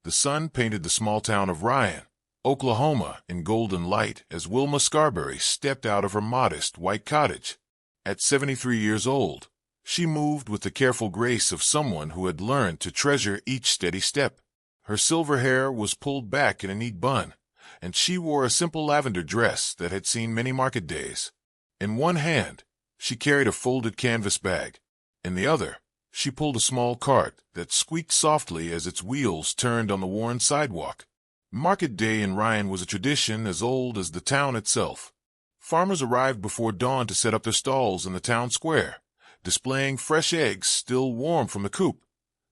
The sun painted the small town of Ryan, Oklahoma, in golden light as Wilma Scarberry stepped out of her modest white cottage. At 73 years old, she moved with the careful grace of someone who had learned to treasure each steady step. Her silver hair was pulled back in a neat bun, and she wore a simple lavender dress that had seen many market days. In one hand, she carried a folded canvas bag. In the other, she pulled a small cart that squeaked softly as its wheels turned on the worn sidewalk. Market day in Ryan was a tradition as old as the town itself. Farmers arrived before dawn to set up their stalls in the town square, displaying fresh eggs still warm from the coop,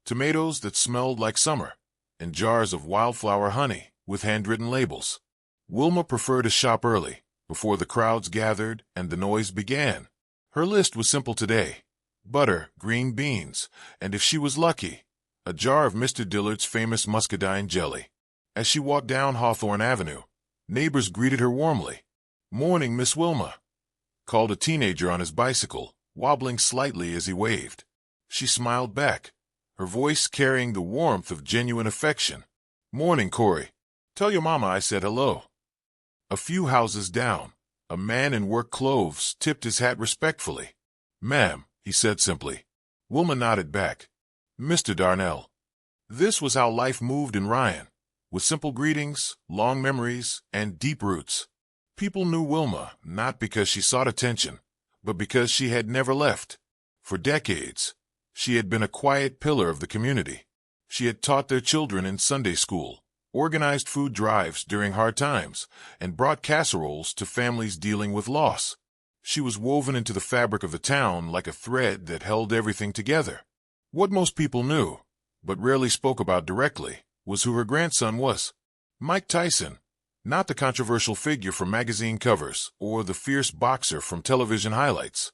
tomatoes that smelled like summer, and jars of wildflower honey with handwritten labels. Wilma preferred to shop early, before the crowds gathered and the noise began. Her list was simple today: butter, green beans, and if she was lucky, a jar of Mr. Dillard's famous muscadine jelly. As she walked down Hawthorne Avenue, neighbors greeted her warmly. "Morning, Miss Wilma," called a teenager on his bicycle, wobbling slightly as he waved. She smiled back, her voice carrying the warmth of genuine affection. "Morning, Corey. Tell your mama I said hello." A few houses down, a man in work clothes tipped his hat respectfully. "Ma'am," he said simply. Wilma nodded back. "Mr. Darnell." This was how life moved in Ryan, with simple greetings, long memories, and deep roots. People knew Wilma not because she sought attention, but because she had never left. For decades, she had been a quiet pillar of the community. She had taught their children in Sunday school, organized food drives during hard times, and brought casseroles to families dealing with loss. She was woven into the fabric of the town like a thread that held everything together. What most people knew, but rarely spoke about directly, was who her grandson was. Mike Tyson, not the controversial figure from magazine covers or the fierce boxer from television highlights,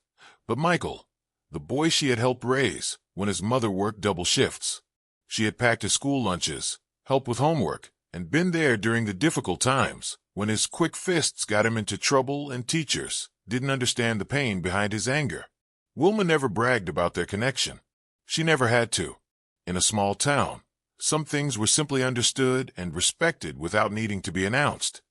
but Michael, the boy she had helped raise when his mother worked double shifts. She had packed his school lunches, helped with homework, and been there during the difficult times when his quick fists got him into trouble and teachers didn't understand the pain behind his anger. Wilma never bragged about their connection. She never had to. In a small town, some things were simply understood and respected without needing to be announced.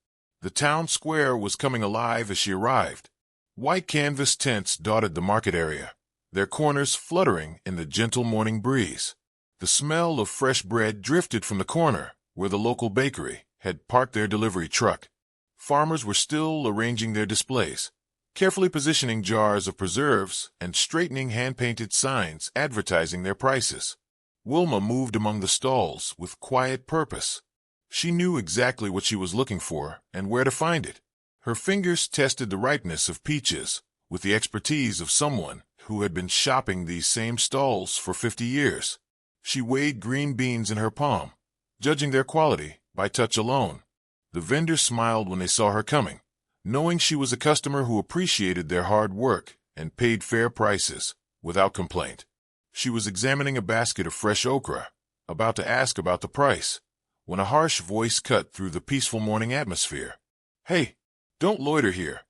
The town square was coming alive as she arrived. White canvas tents dotted the market area, their corners fluttering in the gentle morning breeze. The smell of fresh bread drifted from the corner where the local bakery had parked their delivery truck. Farmers were still arranging their displays, carefully positioning jars of preserves and straightening hand-painted signs advertising their prices. Wilma moved among the stalls with quiet purpose. She knew exactly what she was looking for and where to find it. Her fingers tested the ripeness of peaches with the expertise of someone who had been shopping these same stalls for 50 years. She weighed green beans in her palm, judging their quality by touch alone. The vendors smiled when they saw her coming, knowing she was a customer who appreciated their hard work and paid fair prices without complaint. She was examining a basket of fresh okra, about to ask about the price, when a harsh voice cut through the peaceful morning atmosphere. "Hey, don't loiter here."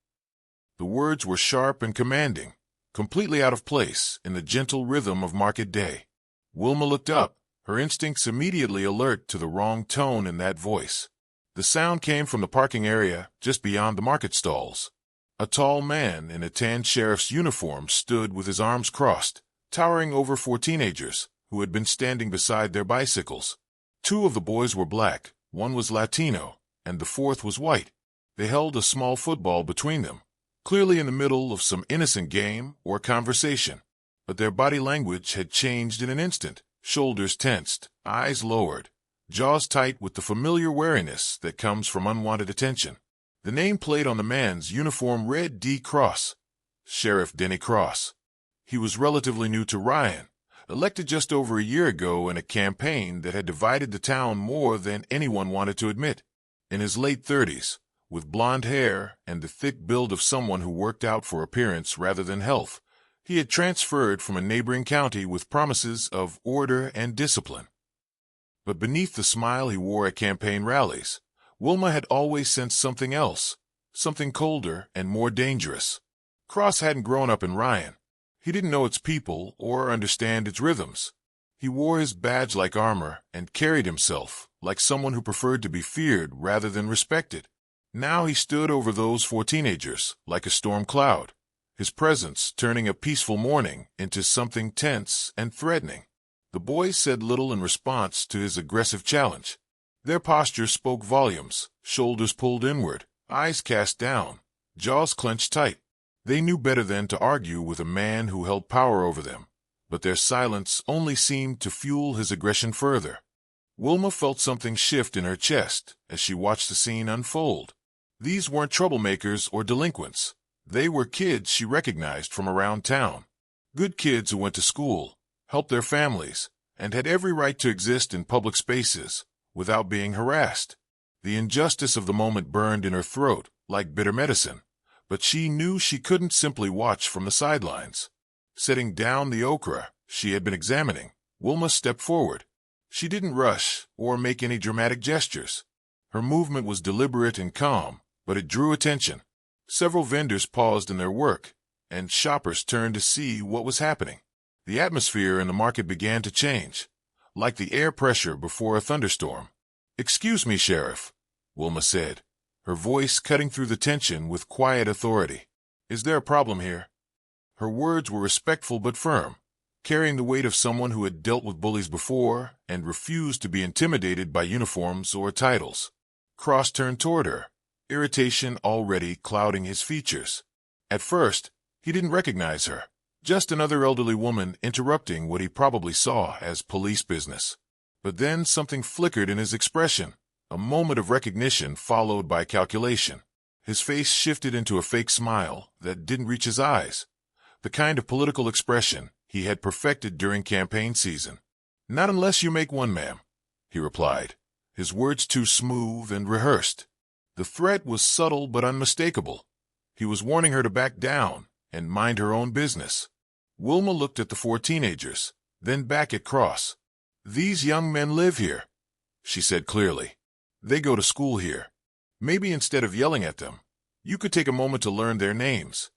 The words were sharp and commanding, completely out of place in the gentle rhythm of market day. Wilma looked up, her instincts immediately alert to the wrong tone in that voice. The sound came from the parking area just beyond the market stalls. A tall man in a tan sheriff's uniform stood with his arms crossed, towering over 4 teenagers who had been standing beside their bicycles. 2 of the boys were black, 1 was Latino, and the 4th was white. They held a small football between them, clearly in the middle of some innocent game or conversation. But their body language had changed in an instant, shoulders tensed, eyes lowered, jaws tight with the familiar wariness that comes from unwanted attention. The nameplate on the man's uniform read D. Cross, Sheriff Denny Cross. He was relatively new to Ryan, elected just over a year ago in a campaign that had divided the town more than anyone wanted to admit. In his late 30s, with blonde hair and the thick build of someone who worked out for appearance rather than health, he had transferred from a neighboring county with promises of order and discipline. But beneath the smile he wore at campaign rallies, Wilma had always sensed something else, something colder and more dangerous. Cross hadn't grown up in Ryan. He didn't know its people or understand its rhythms. He wore his badge like armor and carried himself like someone who preferred to be feared rather than respected. Now he stood over those four teenagers like a storm cloud, his presence turning a peaceful morning into something tense and threatening. The boys said little in response to his aggressive challenge. Their posture spoke volumes, shoulders pulled inward, eyes cast down, jaws clenched tight. They knew better than to argue with a man who held power over them, but their silence only seemed to fuel his aggression further. Wilma felt something shift in her chest as she watched the scene unfold. These weren't troublemakers or delinquents. They were kids she recognized from around town. Good kids who went to school, helped their families, and had every right to exist in public spaces without being harassed. The injustice of the moment burned in her throat like bitter medicine, but she knew she couldn't simply watch from the sidelines. Setting down the okra she had been examining, Wilma stepped forward. She didn't rush or make any dramatic gestures. Her movement was deliberate and calm, but it drew attention. Several vendors paused in their work, and shoppers turned to see what was happening. The atmosphere in the market began to change, like the air pressure before a thunderstorm. "Excuse me, Sheriff," Wilma said, her voice cutting through the tension with quiet authority. "Is there a problem here?" Her words were respectful but firm, carrying the weight of someone who had dealt with bullies before and refused to be intimidated by uniforms or titles. Cross turned toward her, irritation already clouding his features. At first, he didn't recognize her, just another elderly woman interrupting what he probably saw as police business. But then something flickered in his expression, a moment of recognition followed by calculation. His face shifted into a fake smile that didn't reach his eyes, the kind of political expression he had perfected during campaign season. "Not unless you make one, ma'am," he replied, his words too smooth and rehearsed. The threat was subtle but unmistakable. He was warning her to back down and mind her own business. Wilma looked at the four teenagers, then back at Cross. "These young men live here," she said clearly. "They go to school here. Maybe instead of yelling at them, you could take a moment to learn their names."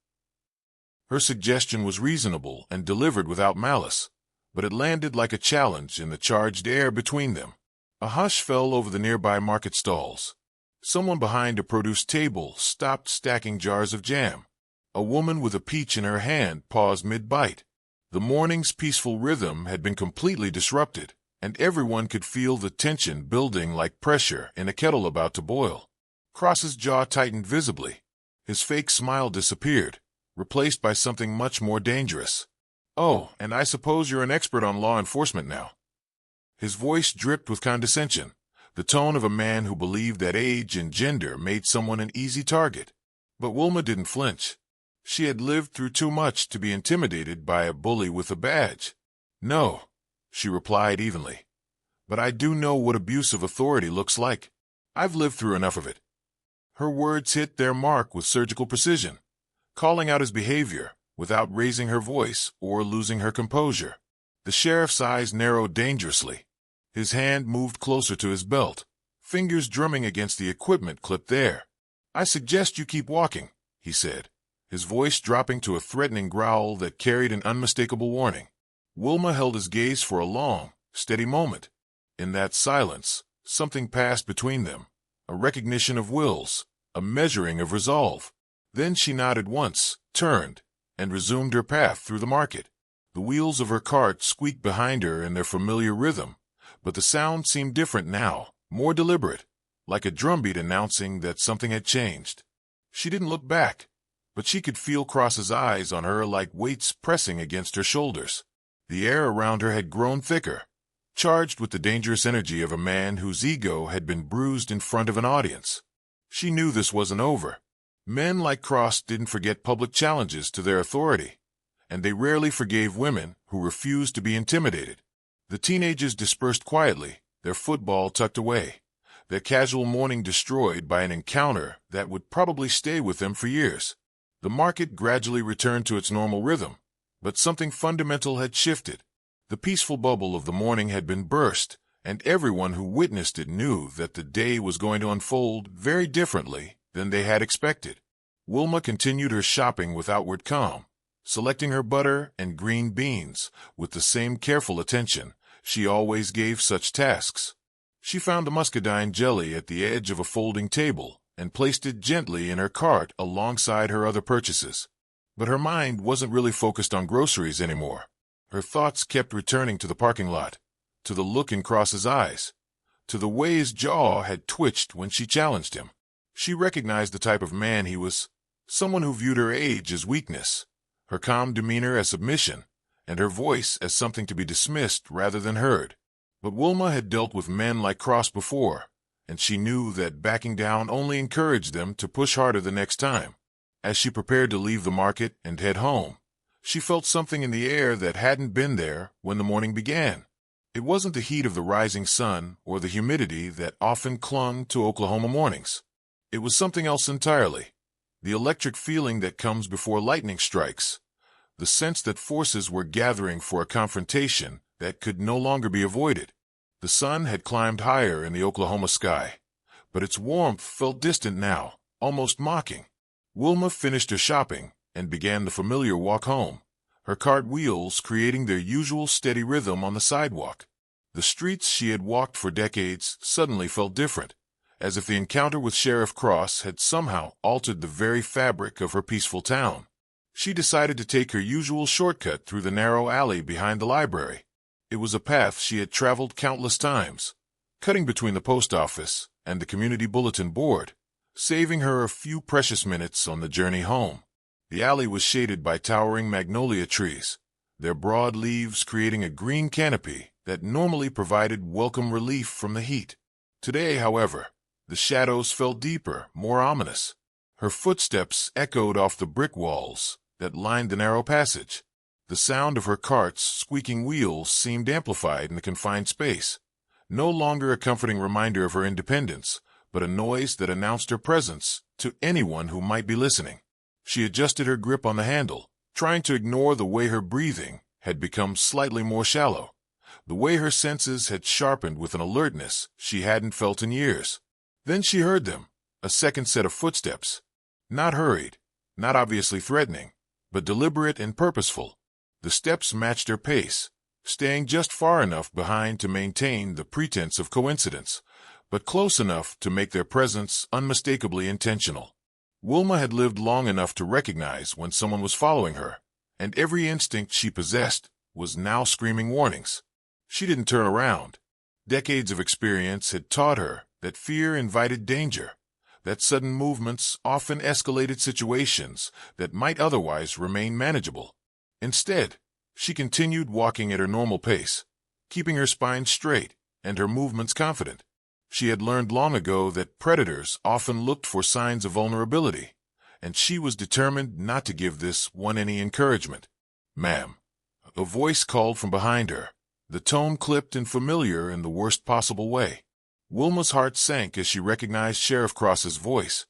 Her suggestion was reasonable and delivered without malice, but it landed like a challenge in the charged air between them. A hush fell over the nearby market stalls. Someone behind a produce table stopped stacking jars of jam. A woman with a peach in her hand paused mid-bite. The morning's peaceful rhythm had been completely disrupted, and everyone could feel the tension building like pressure in a kettle about to boil. Cross's jaw tightened visibly. His fake smile disappeared, replaced by something much more dangerous. "Oh, and I suppose you're an expert on law enforcement now." His voice dripped with condescension, the tone of a man who believed that age and gender made someone an easy target. But Wilma didn't flinch. She had lived through too much to be intimidated by a bully with a badge. "No," she replied evenly. "But I do know what abuse of authority looks like. I've lived through enough of it." Her words hit their mark with surgical precision, calling out his behavior without raising her voice or losing her composure. The sheriff's eyes narrowed dangerously. His hand moved closer to his belt, fingers drumming against the equipment clipped there. "I suggest you keep walking," he said, his voice dropping to a threatening growl that carried an unmistakable warning. Wilma held his gaze for a long, steady moment. In that silence, something passed between them, a recognition of wills, a measuring of resolve. Then she nodded once, turned, and resumed her path through the market. The wheels of her cart squeaked behind her in their familiar rhythm, but the sound seemed different now, more deliberate, like a drumbeat announcing that something had changed. She didn't look back, but she could feel Cross's eyes on her like weights pressing against her shoulders. The air around her had grown thicker, charged with the dangerous energy of a man whose ego had been bruised in front of an audience. She knew this wasn't over. Men like Cross didn't forget public challenges to their authority, and they rarely forgave women who refused to be intimidated. The teenagers dispersed quietly, their football tucked away, their casual morning destroyed by an encounter that would probably stay with them for years. The market gradually returned to its normal rhythm, but something fundamental had shifted. The peaceful bubble of the morning had been burst, and everyone who witnessed it knew that the day was going to unfold very differently than they had expected. Wilma continued her shopping with outward calm, selecting her butter and green beans with the same careful attention she always gave such tasks. She found the muscadine jelly at the edge of a folding table and placed it gently in her cart alongside her other purchases. But her mind wasn't really focused on groceries anymore. Her thoughts kept returning to the parking lot, to the look in Cross's eyes, to the way his jaw had twitched when she challenged him. She recognized the type of man he was, someone who viewed her age as weakness, her calm demeanor as submission, and her voice as something to be dismissed rather than heard. But Wilma had dealt with men like Cross before, and she knew that backing down only encouraged them to push harder the next time. As she prepared to leave the market and head home, she felt something in the air that hadn't been there when the morning began. It wasn't the heat of the rising sun or the humidity that often clung to Oklahoma mornings. It was something else entirely. The electric feeling that comes before lightning strikes. The sense that forces were gathering for a confrontation that could no longer be avoided. The sun had climbed higher in the Oklahoma sky, but its warmth felt distant now, almost mocking. Wilma finished her shopping and began the familiar walk home, her cart wheels creating their usual steady rhythm on the sidewalk. The streets she had walked for decades suddenly felt different, as if the encounter with Sheriff Cross had somehow altered the very fabric of her peaceful town. She decided to take her usual shortcut through the narrow alley behind the library. It was a path she had traveled countless times, cutting between the post office and the community bulletin board, saving her a few precious minutes on the journey home. The alley was shaded by towering magnolia trees, their broad leaves creating a green canopy that normally provided welcome relief from the heat. Today, however, the shadows felt deeper, more ominous. Her footsteps echoed off the brick walls that lined the narrow passage. The sound of her cart's squeaking wheels seemed amplified in the confined space, no longer a comforting reminder of her independence, but a noise that announced her presence to anyone who might be listening. She adjusted her grip on the handle, trying to ignore the way her breathing had become slightly more shallow, the way her senses had sharpened with an alertness she hadn't felt in years. Then she heard them, a second set of footsteps. Not hurried, not obviously threatening, but deliberate and purposeful. The steps matched her pace, staying just far enough behind to maintain the pretense of coincidence, but close enough to make their presence unmistakably intentional. Wilma had lived long enough to recognize when someone was following her, and every instinct she possessed was now screaming warnings. She didn't turn around. Decades of experience had taught her that fear invited danger, that sudden movements often escalated situations that might otherwise remain manageable. Instead, she continued walking at her normal pace, keeping her spine straight and her movements confident. She had learned long ago that predators often looked for signs of vulnerability, and she was determined not to give this one any encouragement. "Ma'am," a voice called from behind her, the tone clipped and familiar in the worst possible way. Wilma's heart sank as she recognized Sheriff Cross's voice,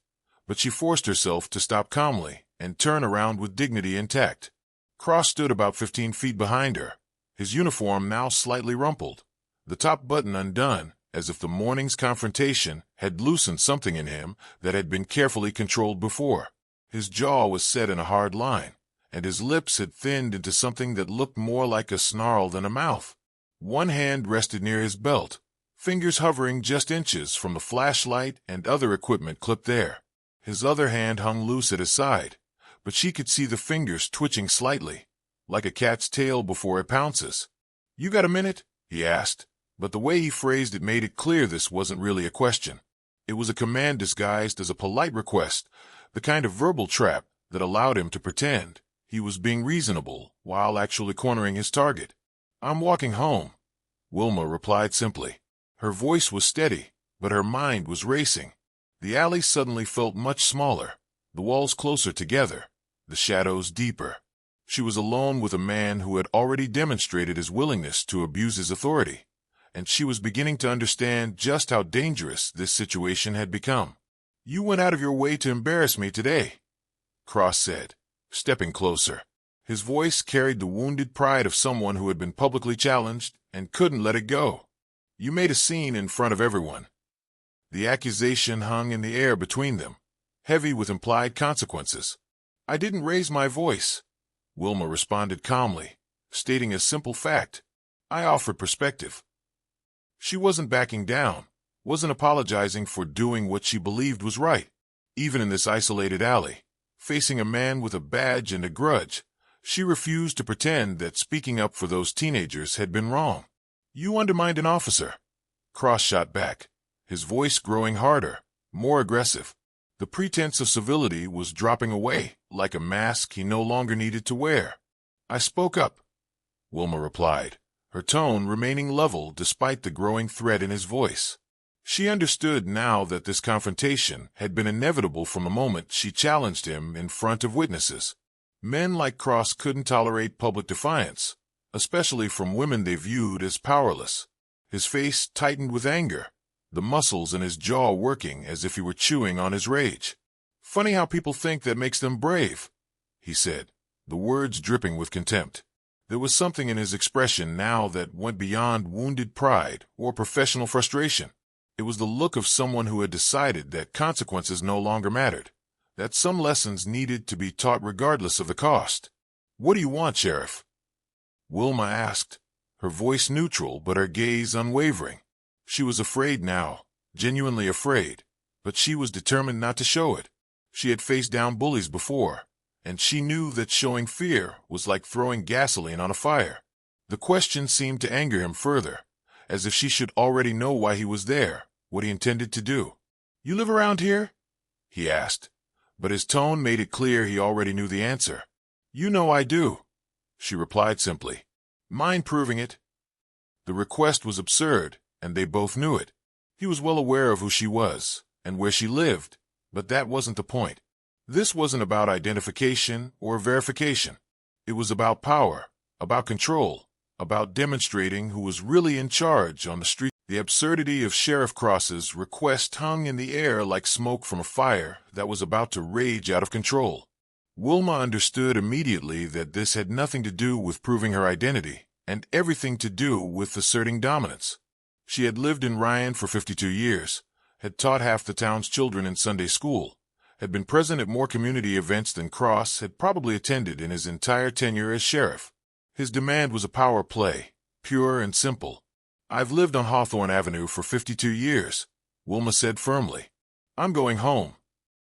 but she forced herself to stop calmly and turn around with dignity intact. Cross stood about 15 feet behind her, his uniform now slightly rumpled, the top button undone, as if the morning's confrontation had loosened something in him that had been carefully controlled before. His jaw was set in a hard line, and his lips had thinned into something that looked more like a snarl than a mouth. One hand rested near his belt, fingers hovering just inches from the flashlight and other equipment clipped there. His other hand hung loose at his side, but she could see the fingers twitching slightly, like a cat's tail before it pounces. "You got a minute?" he asked, but the way he phrased it made it clear this wasn't really a question. It was a command disguised as a polite request, the kind of verbal trap that allowed him to pretend he was being reasonable while actually cornering his target. "I'm walking home," Wilma replied simply. Her voice was steady, but her mind was racing. The alley suddenly felt much smaller, the walls closer together, the shadows deeper. She was alone with a man who had already demonstrated his willingness to abuse his authority, and she was beginning to understand just how dangerous this situation had become. "You went out of your way to embarrass me today," Cross said, stepping closer. His voice carried the wounded pride of someone who had been publicly challenged and couldn't let it go. "You made a scene in front of everyone." The accusation hung in the air between them, heavy with implied consequences. "I didn't raise my voice," Wilma responded calmly, stating a simple fact. I offered perspective. She wasn't backing down, wasn't apologizing for doing what she believed was right. Even in this isolated alley, facing a man with a badge and a grudge, she refused to pretend that speaking up for those teenagers had been wrong. You undermined an officer. Cross shot back, his voice growing harder, more aggressive. The pretense of civility was dropping away, like a mask he no longer needed to wear. I spoke up, Wilma replied, her tone remaining level despite the growing threat in his voice. She understood now that this confrontation had been inevitable from the moment she challenged him in front of witnesses. Men like Cross couldn't tolerate public defiance, especially from women they viewed as powerless. His face tightened with anger, the muscles in his jaw working as if he were chewing on his rage. Funny how people think that makes them brave, he said, the words dripping with contempt. There was something in his expression now that went beyond wounded pride or professional frustration. It was the look of someone who had decided that consequences no longer mattered, that some lessons needed to be taught regardless of the cost. What do you want, Sheriff? Wilma asked, her voice neutral but her gaze unwavering. She was afraid now, genuinely afraid, but she was determined not to show it. She had faced down bullies before, and she knew that showing fear was like throwing gasoline on a fire. The question seemed to anger him further, as if she should already know why he was there, what he intended to do. You live around here? He asked, but his tone made it clear he already knew the answer. You know I do, she replied simply. Mind proving it? The request was absurd, and they both knew it. He was well aware of who she was, and where she lived, but that wasn't the point. This wasn't about identification or verification. It was about power, about control, about demonstrating who was really in charge on the street. The absurdity of Sheriff Cross's request hung in the air like smoke from a fire that was about to rage out of control. Wilma understood immediately that this had nothing to do with proving her identity and everything to do with asserting dominance. She had lived in Ryan for 52 years, had taught half the town's children in Sunday school, had been present at more community events than Cross had probably attended in his entire tenure as sheriff. His demand was a power play, pure and simple. I've lived on Hawthorne Avenue for 52 years, Wilma said firmly. I'm going home.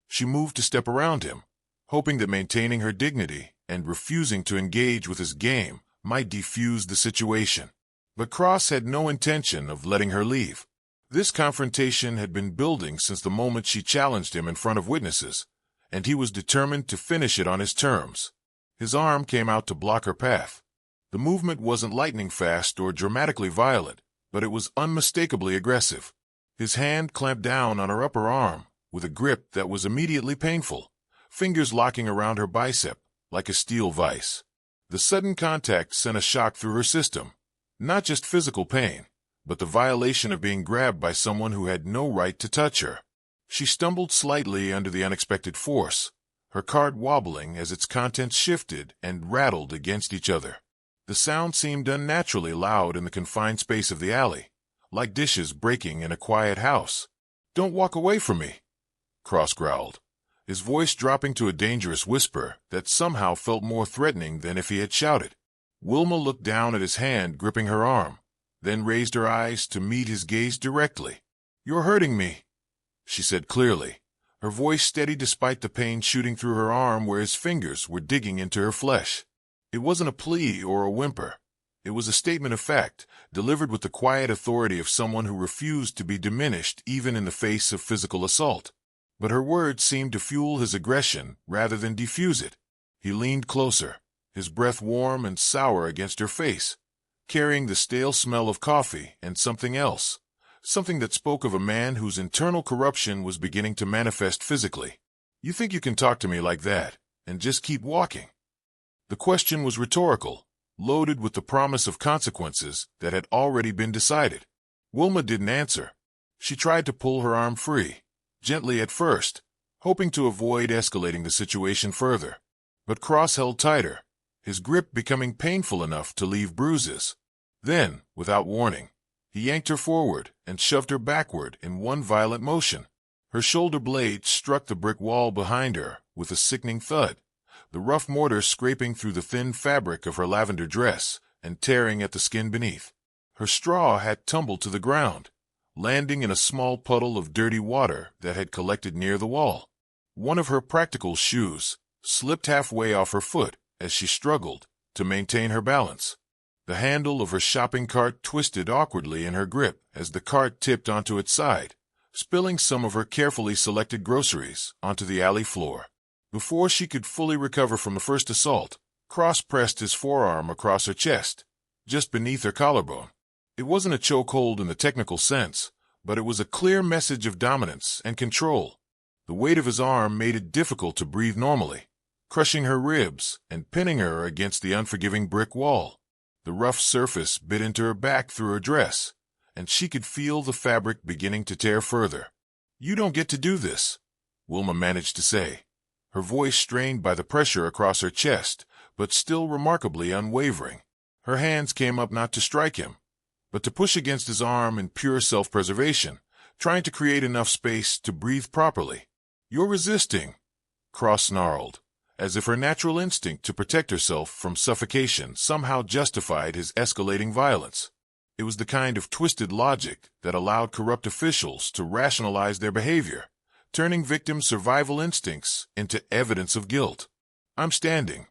She moved to step around him, hoping that maintaining her dignity and refusing to engage with his game might defuse the situation. But Cross had no intention of letting her leave. This confrontation had been building since the moment she challenged him in front of witnesses, and he was determined to finish it on his terms. His arm came out to block her path. The movement wasn't lightning fast or dramatically violent, but it was unmistakably aggressive. His hand clamped down on her upper arm with a grip that was immediately painful, fingers locking around her bicep like a steel vise. The sudden contact sent a shock through her system, not just physical pain, but the violation of being grabbed by someone who had no right to touch her. She stumbled slightly under the unexpected force, her cart wobbling as its contents shifted and rattled against each other. The sound seemed unnaturally loud in the confined space of the alley, like dishes breaking in a quiet house. Don't walk away from me, Cross growled, his voice dropping to a dangerous whisper that somehow felt more threatening than if he had shouted. Wilma looked down at his hand gripping her arm, then raised her eyes to meet his gaze directly. You're hurting me, she said clearly, her voice steady despite the pain shooting through her arm where his fingers were digging into her flesh. It wasn't a plea or a whimper. It was a statement of fact, delivered with the quiet authority of someone who refused to be diminished even in the face of physical assault. But her words seemed to fuel his aggression rather than defuse it. He leaned closer, his breath warm and sour against her face, carrying the stale smell of coffee and something else, something that spoke of a man whose internal corruption was beginning to manifest physically. You think you can talk to me like that and just keep walking? The question was rhetorical, loaded with the promise of consequences that had already been decided. Wilma didn't answer. She tried to pull her arm free, gently at first, hoping to avoid escalating the situation further. But Cross held tighter, his grip becoming painful enough to leave bruises. Then, without warning, he yanked her forward and shoved her backward in one violent motion. Her shoulder blade struck the brick wall behind her with a sickening thud, the rough mortar scraping through the thin fabric of her lavender dress and tearing at the skin beneath. Her straw hat tumbled to the ground, landing in a small puddle of dirty water that had collected near the wall. One of her practical shoes slipped halfway off her foot as she struggled to maintain her balance. The handle of her shopping cart twisted awkwardly in her grip as the cart tipped onto its side, spilling some of her carefully selected groceries onto the alley floor. Before she could fully recover from the first assault, Cross pressed his forearm across her chest, just beneath her collarbone. It wasn't a chokehold in the technical sense, but it was a clear message of dominance and control. The weight of his arm made it difficult to breathe normally, crushing her ribs and pinning her against the unforgiving brick wall. The rough surface bit into her back through her dress, and she could feel the fabric beginning to tear further. "You don't get to do this," Wilma managed to say, her voice strained by the pressure across her chest, but still remarkably unwavering. Her hands came up not to strike him, but to push against his arm in pure self-preservation, trying to create enough space to breathe properly. "You're resisting," Cross snarled, as if her natural instinct to protect herself from suffocation somehow justified his escalating violence. It was the kind of twisted logic that allowed corrupt officials to rationalize their behavior, turning victims' survival instincts into evidence of guilt. "I'm standing,"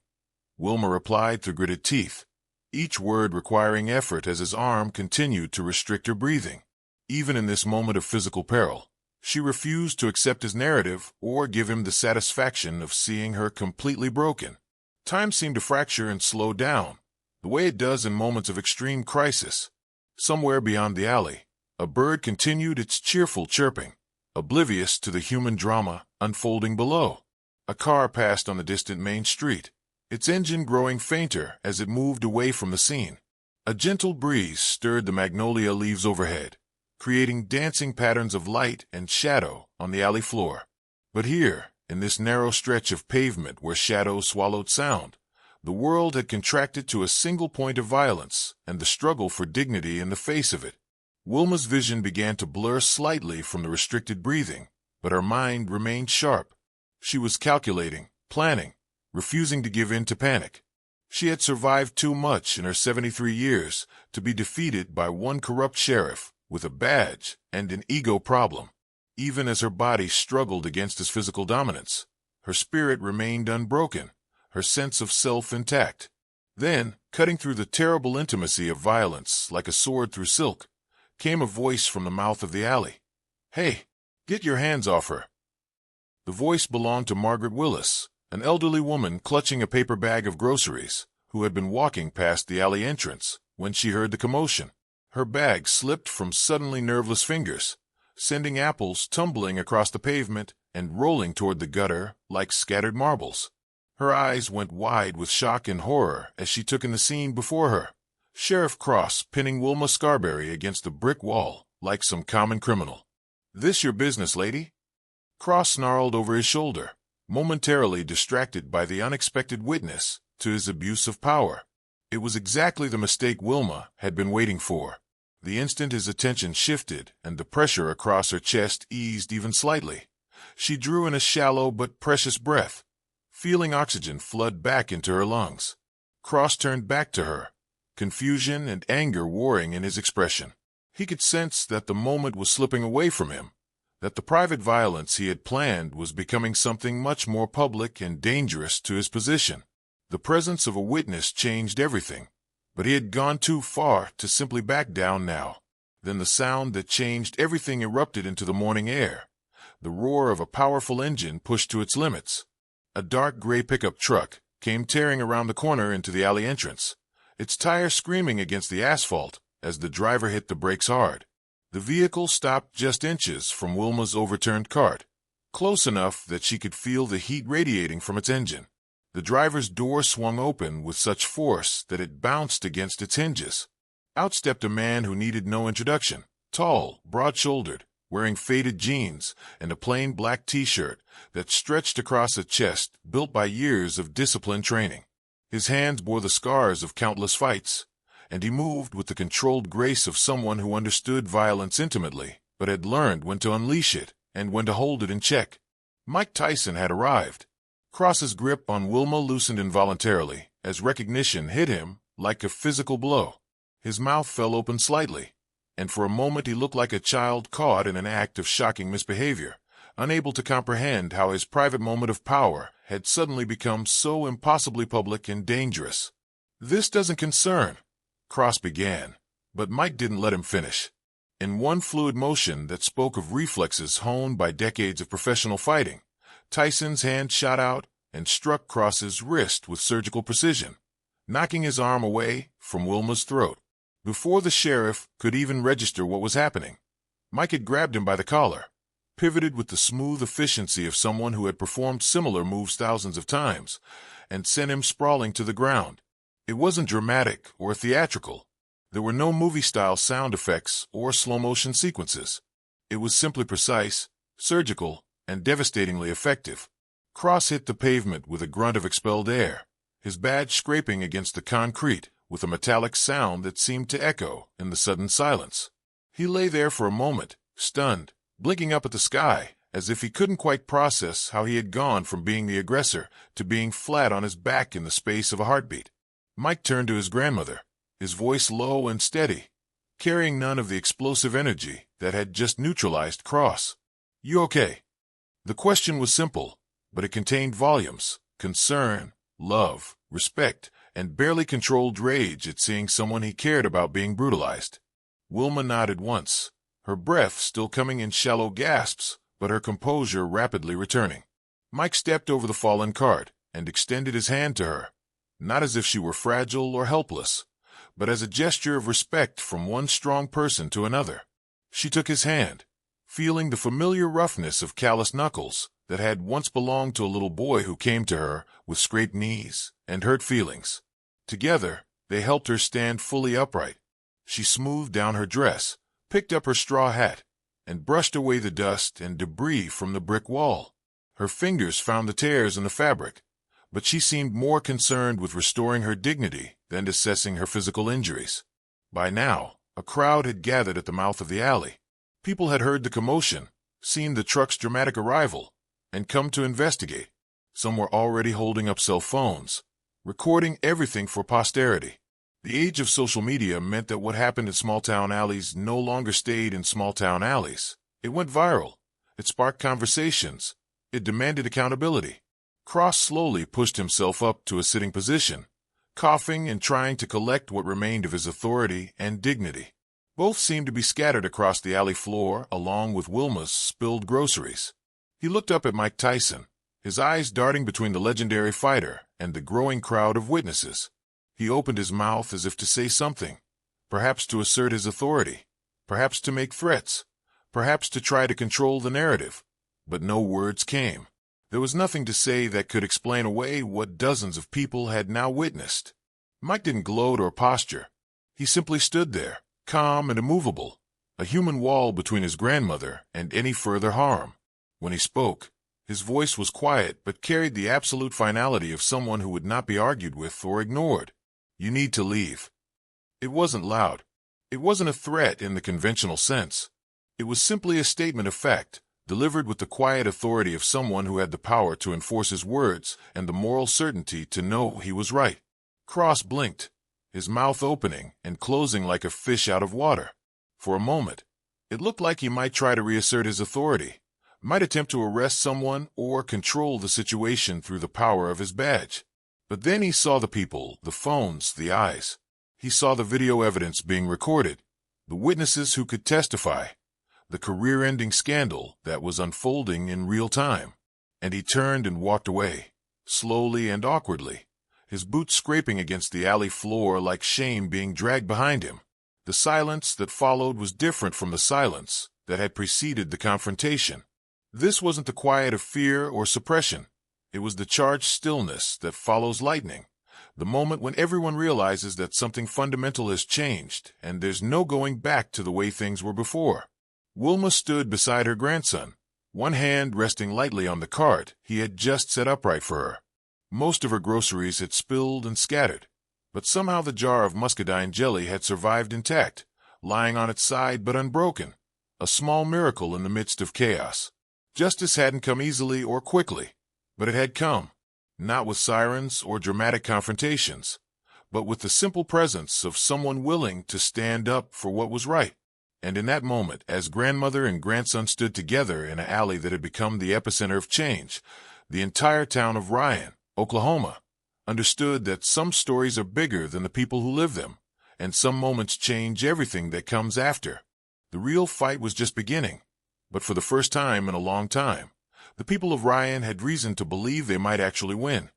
Wilma replied through gritted teeth, each word requiring effort as his arm continued to restrict her breathing. Even in this moment of physical peril, she refused to accept his narrative or give him the satisfaction of seeing her completely broken. Time seemed to fracture and slow down, the way it does in moments of extreme crisis. Somewhere beyond the alley, a bird continued its cheerful chirping, oblivious to the human drama unfolding below. A car passed on the distant main street, its engine growing fainter as it moved away from the scene. A gentle breeze stirred the magnolia leaves overhead, creating dancing patterns of light and shadow on the alley floor. But here, in this narrow stretch of pavement where shadow swallowed sound, the world had contracted to a single point of violence and the struggle for dignity in the face of it. Wilma's vision began to blur slightly from the restricted breathing, but her mind remained sharp. She was calculating, planning, refusing to give in to panic. She had survived too much in her 73 years to be defeated by one corrupt sheriff with a badge and an ego problem. Even as her body struggled against his physical dominance, her spirit remained unbroken, her sense of self intact. Then, cutting through the terrible intimacy of violence like a sword through silk, came a voice from the mouth of the alley. "Hey, get your hands off her." The voice belonged to Margaret Willis, an elderly woman clutching a paper bag of groceries, who had been walking past the alley entrance when she heard the commotion. Her bag slipped from suddenly nerveless fingers, sending apples tumbling across the pavement and rolling toward the gutter like scattered marbles. Her eyes went wide with shock and horror as she took in the scene before her. Sheriff Cross pinning Wilma Scarberry against the brick wall like some common criminal. "This your business, lady?" Cross snarled over his shoulder, momentarily distracted by the unexpected witness to his abuse of power. It was exactly the mistake Wilma had been waiting for. The instant his attention shifted and the pressure across her chest eased even slightly, she drew in a shallow but precious breath, feeling oxygen flood back into her lungs. Cross turned back to her, confusion and anger warring in his expression. He could sense that the moment was slipping away from him, that the private violence he had planned was becoming something much more public and dangerous to his position. The presence of a witness changed everything, but he had gone too far to simply back down now. Then the sound that changed everything erupted into the morning air. The roar of a powerful engine pushed to its limits. A dark gray pickup truck came tearing around the corner into the alley entrance, its tires screaming against the asphalt as the driver hit the brakes hard. The vehicle stopped just inches from Wilma's overturned cart, close enough that she could feel the heat radiating from its engine. The driver's door swung open with such force that it bounced against its hinges. Out stepped a man who needed no introduction, tall, broad-shouldered, wearing faded jeans and a plain black t-shirt that stretched across a chest built by years of disciplined training. His hands bore the scars of countless fights, and he moved with the controlled grace of someone who understood violence intimately, but had learned when to unleash it and when to hold it in check. Mike Tyson had arrived. Cross's grip on Wilma loosened involuntarily as recognition hit him like a physical blow. His mouth fell open slightly, and for a moment he looked like a child caught in an act of shocking misbehavior, unable to comprehend how his private moment of power had suddenly become so impossibly public and dangerous. "This doesn't concern," Cross began, but Mike didn't let him finish. In one fluid motion that spoke of reflexes honed by decades of professional fighting, Tyson's hand shot out and struck Cross's wrist with surgical precision, knocking his arm away from Wilma's throat. Before the sheriff could even register what was happening, Mike had grabbed him by the collar, pivoted with the smooth efficiency of someone who had performed similar moves thousands of times, and sent him sprawling to the ground. It wasn't dramatic or theatrical. There were no movie-style sound effects or slow-motion sequences. It was simply precise, surgical, and devastatingly effective. Cross hit the pavement with a grunt of expelled air, his badge scraping against the concrete with a metallic sound that seemed to echo in the sudden silence. He lay there for a moment, stunned, blinking up at the sky, as if he couldn't quite process how he had gone from being the aggressor to being flat on his back in the space of a heartbeat. Mike turned to his grandmother, his voice low and steady, carrying none of the explosive energy that had just neutralized Cross. "You okay?" The question was simple, but it contained volumes: concern, love, respect, and barely controlled rage at seeing someone he cared about being brutalized. Wilma nodded once, her breath still coming in shallow gasps, but her composure rapidly returning. Mike stepped over the fallen cart and extended his hand to her, not as if she were fragile or helpless, but as a gesture of respect from one strong person to another. She took his hand, feeling the familiar roughness of calloused knuckles that had once belonged to a little boy who came to her with scraped knees and hurt feelings. Together, they helped her stand fully upright. She smoothed down her dress, picked up her straw hat, and brushed away the dust and debris from the brick wall. Her fingers found the tears in the fabric, but she seemed more concerned with restoring her dignity than assessing her physical injuries. By now, a crowd had gathered at the mouth of the alley. People had heard the commotion, seen the truck's dramatic arrival, and come to investigate. Some were already holding up cell phones, recording everything for posterity. The age of social media meant that what happened in small-town alleys no longer stayed in small-town alleys. It went viral. It sparked conversations. It demanded accountability. Cross slowly pushed himself up to a sitting position, coughing and trying to collect what remained of his authority and dignity. Both seemed to be scattered across the alley floor along with Wilma's spilled groceries. He looked up at Mike Tyson, his eyes darting between the legendary fighter and the growing crowd of witnesses. He opened his mouth as if to say something, perhaps to assert his authority, perhaps to make threats, perhaps to try to control the narrative, but no words came. There was nothing to say that could explain away what dozens of people had now witnessed. Mike didn't gloat or posture. He simply stood there, calm and immovable, a human wall between his grandmother and any further harm. When he spoke, his voice was quiet but carried the absolute finality of someone who would not be argued with or ignored. "You need to leave." It wasn't loud. It wasn't a threat in the conventional sense. It was simply a statement of fact, delivered with the quiet authority of someone who had the power to enforce his words and the moral certainty to know he was right. Cross blinked, his mouth opening and closing like a fish out of water. For a moment, it looked like he might try to reassert his authority, might attempt to arrest someone or control the situation through the power of his badge. But then he saw the people, the phones, the eyes. He saw the video evidence being recorded, the witnesses who could testify, the career-ending scandal that was unfolding in real time. And he turned and walked away, slowly and awkwardly, his boots scraping against the alley floor like shame being dragged behind him. The silence that followed was different from the silence that had preceded the confrontation. This wasn't the quiet of fear or suppression. It was the charged stillness that follows lightning, the moment when everyone realizes that something fundamental has changed and there's no going back to the way things were before. Wilma stood beside her grandson, one hand resting lightly on the cart he had just set upright for her. Most of her groceries had spilled and scattered, but somehow the jar of muscadine jelly had survived intact, lying on its side but unbroken, a small miracle in the midst of chaos. Justice hadn't come easily or quickly, but it had come, not with sirens or dramatic confrontations, but with the simple presence of someone willing to stand up for what was right. And in that moment, as grandmother and grandson stood together in an alley that had become the epicenter of change, the entire town of Ryan, Oklahoma, understood that some stories are bigger than the people who live them, and some moments change everything that comes after. The real fight was just beginning, but for the first time in a long time, the people of Ryan had reason to believe they might actually win.